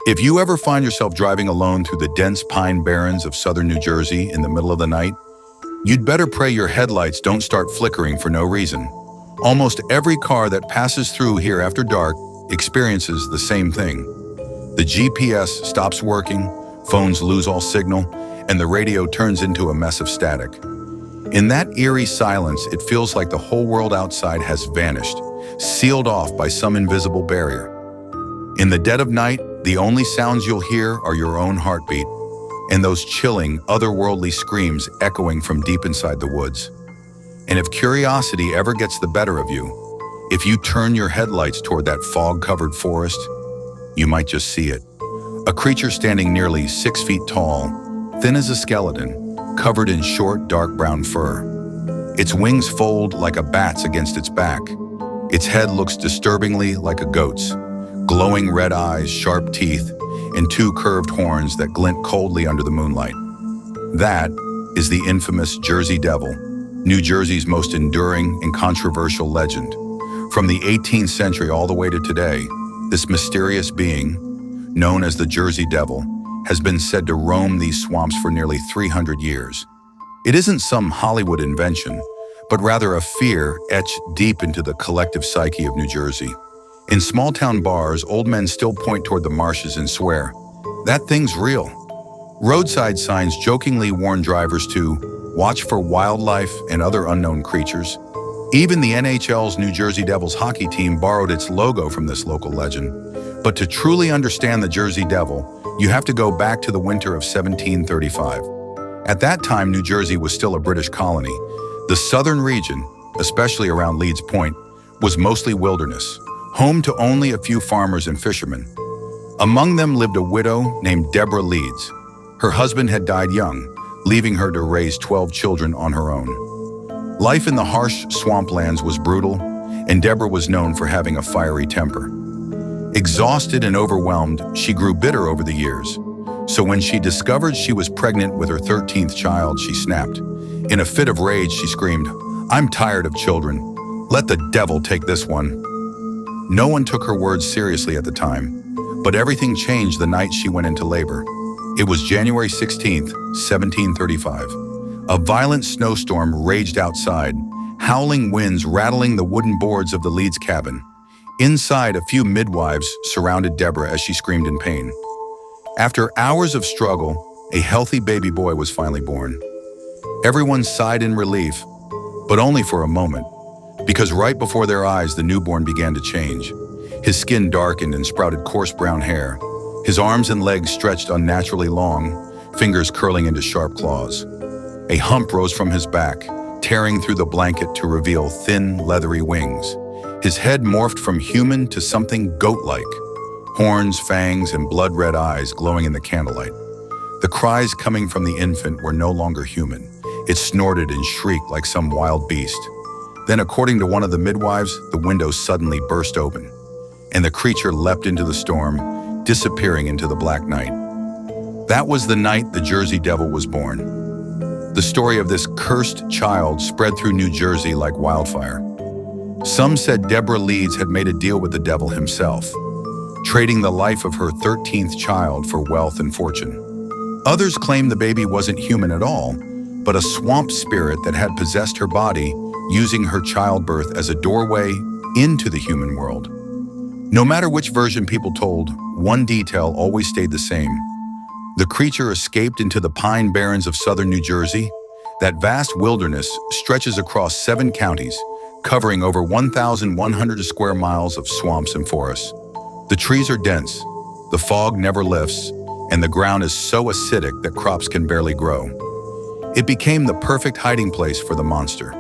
If you ever find yourself driving alone through the dense pine barrens of southern New Jersey in the middle of the night, you'd better pray your headlights don't start flickering for no reason. Almost every car that passes through here after dark experiences the same thing. The GPS stops working, phones lose all signal, and the radio turns into a mess of static. In that eerie silence, it feels like the whole world outside has vanished, sealed off by some invisible barrier. In the dead of night, the only sounds you'll hear are your own heartbeat and those chilling, otherworldly screams echoing from deep inside the woods. And if curiosity ever gets the better of you, if you turn your headlights toward that fog-covered forest, you might just see it. A creature standing nearly 6 feet tall, thin as a skeleton, covered in short, dark brown fur. Its wings fold like a bat's against its back. Its head looks disturbingly like a goat's. Glowing red eyes, sharp teeth, and 2 curved horns that glint coldly under the moonlight. That is the infamous Jersey Devil, New Jersey's most enduring and controversial legend. From the 18th century all the way to today, this mysterious being, known as the Jersey Devil, has been said to roam these swamps for nearly 300 years. It isn't some Hollywood invention, but rather a fear etched deep into the collective psyche of New Jersey. In small-town bars, old men still point toward the marshes and swear, "That thing's real." Roadside signs jokingly warn drivers to watch for wildlife and other unknown creatures. Even the NHL's New Jersey Devils hockey team borrowed its logo from this local legend. But to truly understand the Jersey Devil, you have to go back to the winter of 1735. At that time, New Jersey was still a British colony. The southern region, especially around Leeds Point, was mostly wilderness, home to only a few farmers and fishermen. Among them lived a widow named Deborah Leeds. Her husband had died young, leaving her to raise 12 children on her own. Life in the harsh swamplands was brutal, and Deborah was known for having a fiery temper. Exhausted and overwhelmed, she grew bitter over the years. So when she discovered she was pregnant with her 13th child, she snapped. In a fit of rage, she screamed, "I'm tired of children. Let the devil take this one." No one took her words seriously at the time, but everything changed the night she went into labor. It was January 16th, 1735. A violent snowstorm raged outside, howling winds rattling the wooden boards of the Leeds cabin. Inside, a few midwives surrounded Deborah as she screamed in pain. After hours of struggle, a healthy baby boy was finally born. Everyone sighed in relief, but only for a moment, because right before their eyes, the newborn began to change. His skin darkened and sprouted coarse brown hair. His arms and legs stretched unnaturally long, fingers curling into sharp claws. A hump rose from his back, tearing through the blanket to reveal thin, leathery wings. His head morphed from human to something goat-like, horns, fangs, and blood-red eyes glowing in the candlelight. The cries coming from the infant were no longer human. It snorted and shrieked like some wild beast. Then, according to one of the midwives, the window suddenly burst open, and the creature leapt into the storm, disappearing into the black night. That was the night the Jersey Devil was born. The story of this cursed child spread through New Jersey like wildfire. Some said Deborah Leeds had made a deal with the devil himself, trading the life of her 13th child for wealth and fortune. Others claimed the baby wasn't human at all, but a swamp spirit that had possessed her body, using her childbirth as a doorway into the human world. No matter which version people told, one detail always stayed the same. The creature escaped into the pine barrens of southern New Jersey. That vast wilderness stretches across 7 counties, covering over 1,100 square miles of swamps and forests. The trees are dense, the fog never lifts, and the ground is so acidic that crops can barely grow. It became the perfect hiding place for the monster.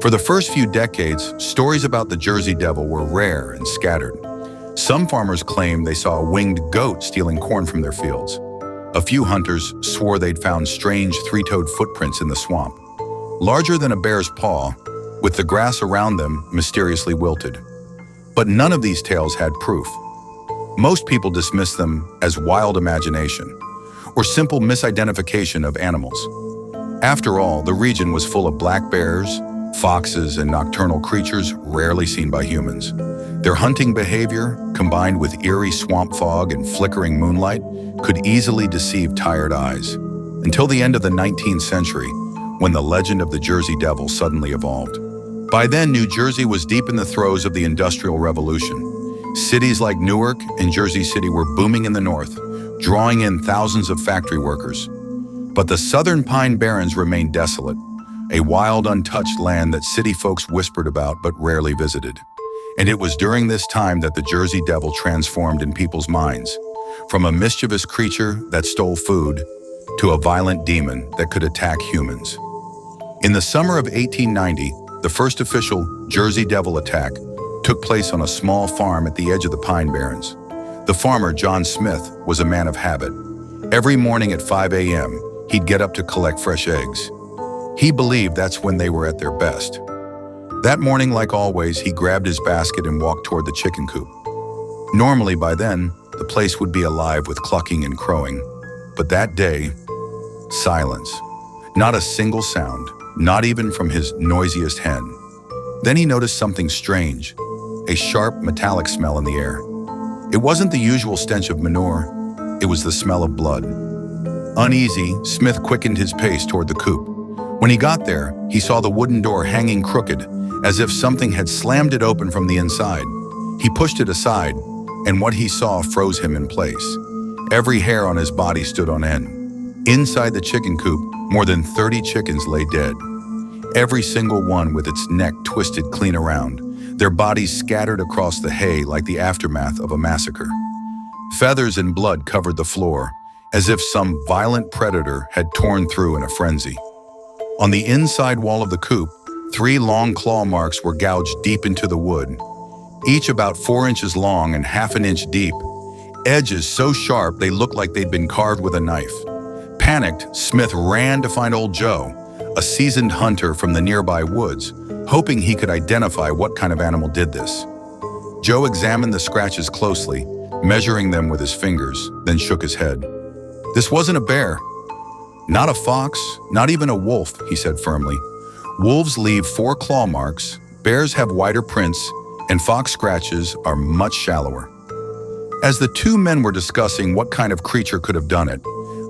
For the first few decades, stories about the Jersey Devil were rare and scattered. Some farmers claimed they saw a winged goat stealing corn from their fields. A few hunters swore they'd found strange 3-toed footprints in the swamp, larger than a bear's paw, with the grass around them mysteriously wilted. But none of these tales had proof. Most people dismissed them as wild imagination or simple misidentification of animals. After all, the region was full of black bears, foxes, and nocturnal creatures rarely seen by humans. Their hunting behavior, combined with eerie swamp fog and flickering moonlight, could easily deceive tired eyes, until the end of the 19th century, when the legend of the Jersey Devil suddenly evolved. By then, New Jersey was deep in the throes of the Industrial Revolution. Cities like Newark and Jersey City were booming in the north, drawing in thousands of factory workers. But the southern Pine Barrens remained desolate, a wild, untouched land that city folks whispered about but rarely visited. And it was during this time that the Jersey Devil transformed in people's minds, from a mischievous creature that stole food to a violent demon that could attack humans. In the summer of 1890, the first official Jersey Devil attack took place on a small farm at the edge of the Pine Barrens. The farmer, John Smith, was a man of habit. Every morning at 5 a.m., he'd get up to collect fresh eggs. He believed that's when they were at their best. That morning, like always, he grabbed his basket and walked toward the chicken coop. Normally, by then, the place would be alive with clucking and crowing. But that day, silence. Not a single sound, not even from his noisiest hen. Then he noticed something strange, a sharp, metallic smell in the air. It wasn't the usual stench of manure, it was the smell of blood. Uneasy, Smith quickened his pace toward the coop. When he got there, he saw the wooden door hanging crooked, as if something had slammed it open from the inside. He pushed it aside, and what he saw froze him in place. Every hair on his body stood on end. Inside the chicken coop, more than 30 chickens lay dead. Every single one with its neck twisted clean around, their bodies scattered across the hay like the aftermath of a massacre. Feathers and blood covered the floor, as if some violent predator had torn through in a frenzy. On the inside wall of the coop, 3 long claw marks were gouged deep into the wood, each about 4 inches long and half an inch deep, edges so sharp they looked like they'd been carved with a knife. Panicked, Smith ran to find Old Joe, a seasoned hunter from the nearby woods, hoping he could identify what kind of animal did this. Joe examined the scratches closely, measuring them with his fingers, then shook his head. This wasn't a bear. Not a fox, not even a wolf, he said firmly. Wolves leave 4 claw marks, bears have wider prints, and fox scratches are much shallower. As the 2 men were discussing what kind of creature could have done it,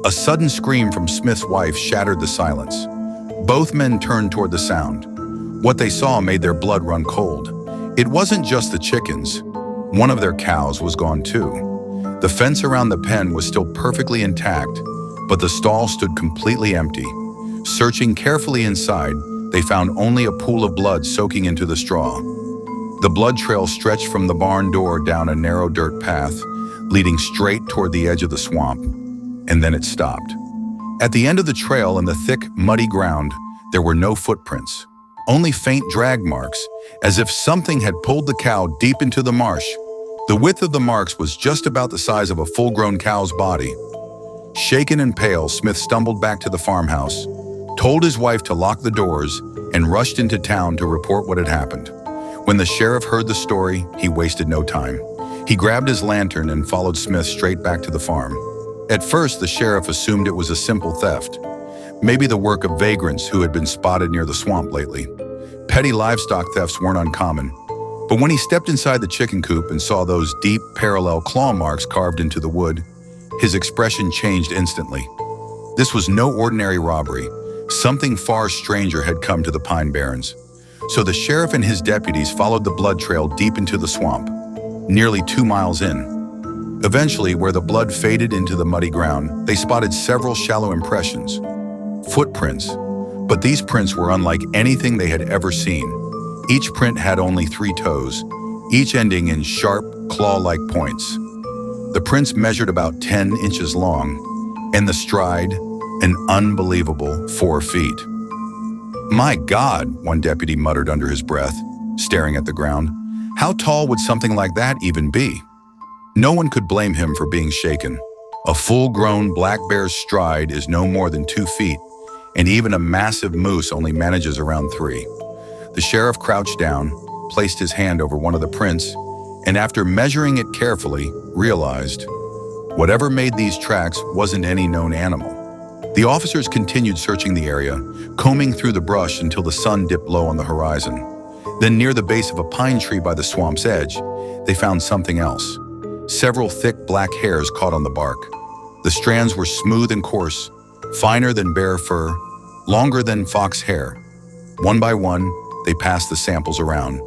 a sudden scream from Smith's wife shattered the silence. Both men turned toward the sound. What they saw made their blood run cold. It wasn't just the chickens. One of their cows was gone too. The fence around the pen was still perfectly intact, but the stall stood completely empty. Searching carefully inside, they found only a pool of blood soaking into the straw. The blood trail stretched from the barn door down a narrow dirt path, leading straight toward the edge of the swamp, and then it stopped. At the end of the trail in the thick, muddy ground, there were no footprints, only faint drag marks, as if something had pulled the cow deep into the marsh. The width of the marks was just about the size of a full-grown cow's body. Shaken and pale, Smith stumbled back to the farmhouse, told his wife to lock the doors, and rushed into town to report what had happened. When the sheriff heard the story, he wasted no time. He grabbed his lantern and followed Smith straight back to the farm. At first, the sheriff assumed it was a simple theft, maybe the work of vagrants who had been spotted near the swamp lately. Petty livestock thefts weren't uncommon, but when he stepped inside the chicken coop and saw those deep, parallel claw marks carved into the wood, his expression changed instantly. This was no ordinary robbery. Something far stranger had come to the Pine Barrens. So the sheriff and his deputies followed the blood trail deep into the swamp, nearly 2 miles in. Eventually, where the blood faded into the muddy ground, they spotted several shallow impressions, footprints. But these prints were unlike anything they had ever seen. Each print had only 3 toes, each ending in sharp, claw-like points. The prints measured about 10 inches long, and the stride, an unbelievable 4 feet. "My God," one deputy muttered under his breath, staring at the ground. How tall would something like that even be? No one could blame him for being shaken. A full-grown black bear's stride is no more than 2 feet, and even a massive moose only manages around 3. The sheriff crouched down, placed his hand over one of the prints, and after measuring it carefully, realized whatever made these tracks wasn't any known animal. The officers continued searching the area, combing through the brush until the sun dipped low on the horizon. Then near the base of a pine tree by the swamp's edge, they found something else. Several thick black hairs caught on the bark. The strands were smooth and coarse, finer than bear fur, longer than fox hair. One by one, they passed the samples around.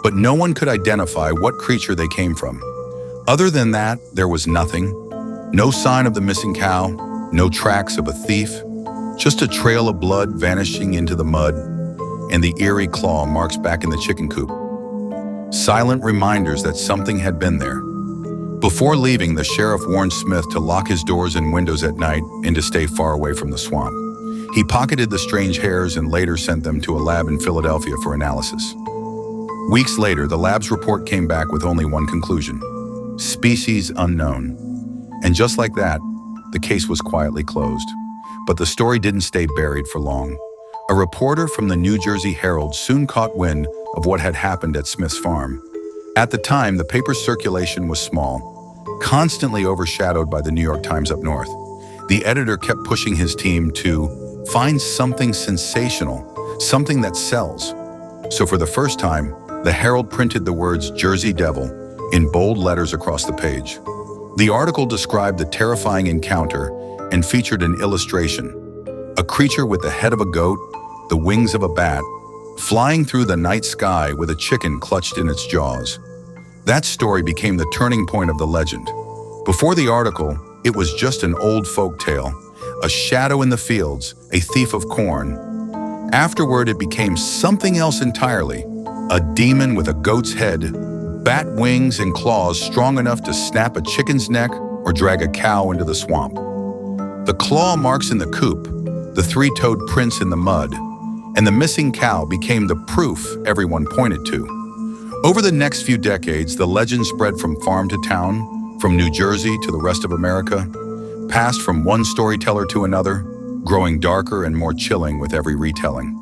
But no one could identify what creature they came from. Other than that, there was nothing. No sign of the missing cow, no tracks of a thief, just a trail of blood vanishing into the mud, and the eerie claw marks back in the chicken coop. Silent reminders that something had been there. Before leaving, the sheriff warned Smith to lock his doors and windows at night and to stay far away from the swamp. He pocketed the strange hairs and later sent them to a lab in Philadelphia for analysis. Weeks later, the lab's report came back with only one conclusion: species unknown. And just like that, the case was quietly closed. But the story didn't stay buried for long. A reporter from the New Jersey Herald soon caught wind of what had happened at Smith's farm. At the time, the paper's circulation was small, constantly overshadowed by the New York Times up north. The editor kept pushing his team to find something sensational, something that sells. So for the first time, the Herald printed the words "Jersey Devil" in bold letters across the page. The article described the terrifying encounter and featured an illustration: a creature with the head of a goat, the wings of a bat, flying through the night sky with a chicken clutched in its jaws. That story became the turning point of the legend. Before the article, it was just an old folk tale, a shadow in the fields, a thief of corn. Afterward, it became something else entirely: a demon with a goat's head, bat wings and claws strong enough to snap a chicken's neck or drag a cow into the swamp. The claw marks in the coop, the three-toed prints in the mud, and the missing cow became the proof everyone pointed to. Over the next few decades, the legend spread from farm to town, from New Jersey to the rest of America, passed from one storyteller to another, growing darker and more chilling with every retelling.